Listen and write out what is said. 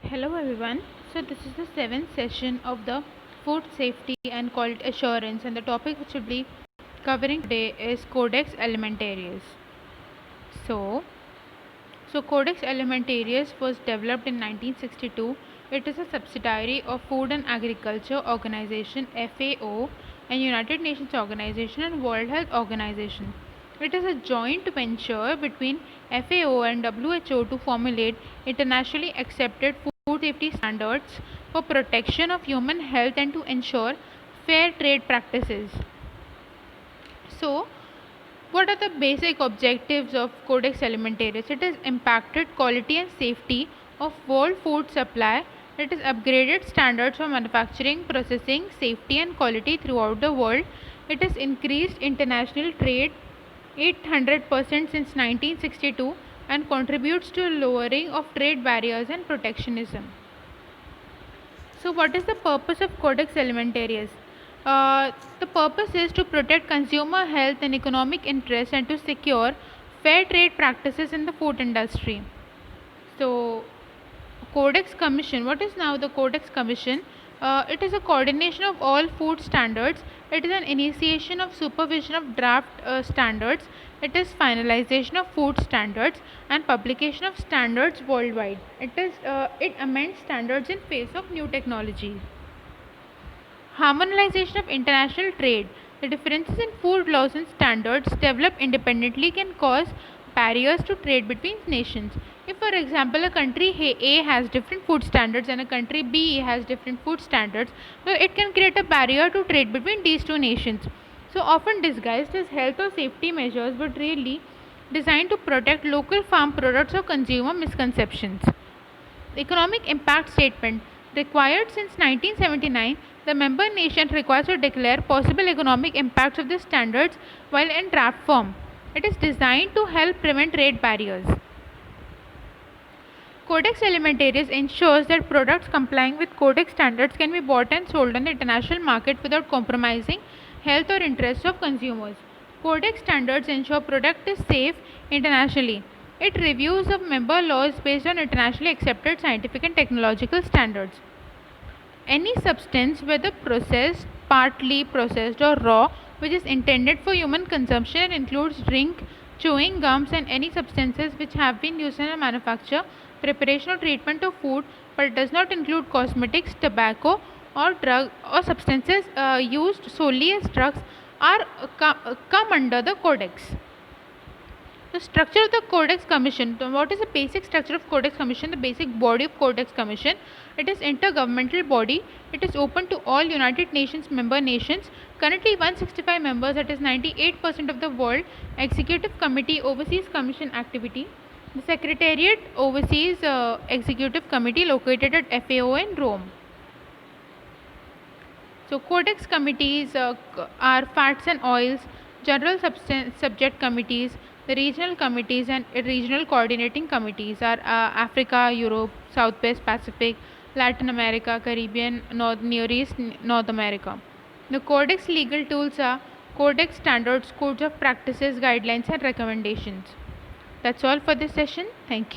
Hello everyone. So this is the seventh session of the food safety and quality assurance, and the topic which we'll be covering today is Codex Alimentarius. So, Codex Alimentarius was developed in 1962. It is a subsidiary of Food and Agriculture Organization (FAO) and United Nations Organization and World Health Organization. It is a joint venture between FAO and WHO to formulate internationally accepted food safety standards for protection of human health and to ensure fair trade practices. So, what are the basic objectives of Codex Alimentarius? It is impacted quality and safety of world food supply. It is upgraded standards for manufacturing, processing, safety and quality throughout the world. It has increased international trade 800% since 1962 and contributes to lowering of trade barriers and protectionism. So, what is the purpose of Codex Alimentarius? The purpose is to protect consumer health and economic interests and to secure fair trade practices in the food industry. So, Codex Commission. What is now the Codex Commission? It is a coordination of all food standards. It is an initiation of supervision of draft standards. It is finalization of food standards and publication of standards worldwide. It amends standards in face of new technology. Harmonization of international trade. The differences in food laws and standards developed independently can cause barriers to trade between nations. If, for example, a country A has different food standards and a country B has different food standards, so it can create a barrier to trade between these two nations. So, often disguised as health or safety measures, but really designed to protect local farm products or consumer misconceptions. Economic impact statement required since 1979, the member nation requires to declare possible economic impacts of the standards while in draft form. It is designed to help prevent trade barriers. Codex Alimentarius ensures that products complying with Codex standards can be bought and sold on the international market without compromising health or interests of consumers. Codex standards ensure product is safe internationally. It reviews of member laws based on internationally accepted scientific and technological standards. Any substance, whether processed, partly processed, or raw, which is intended for human consumption and includes drink, chewing gums, and any substances which have been used in the manufacture, preparation, or treatment of food, but does not include cosmetics, tobacco, or drug or substances used solely as drugs, are come under the Codex. The structure of the Codex Commission. What is the basic structure of Codex Commission? The basic body of Codex Commission. It is intergovernmental body. It is open to all United Nations member nations. Currently 165 members, that is 98% of the world. Executive Committee oversees Commission activity. The Secretariat oversees Executive Committee located at FAO in Rome. So, Codex committees are fats and oils, general subject committees, the regional committees and regional coordinating committees are Africa, Europe, Southwest Pacific, Latin America, Caribbean, Near East, North America. The Codex legal tools are Codex standards, codes of practices, guidelines, and recommendations. That's all for this session. Thank you.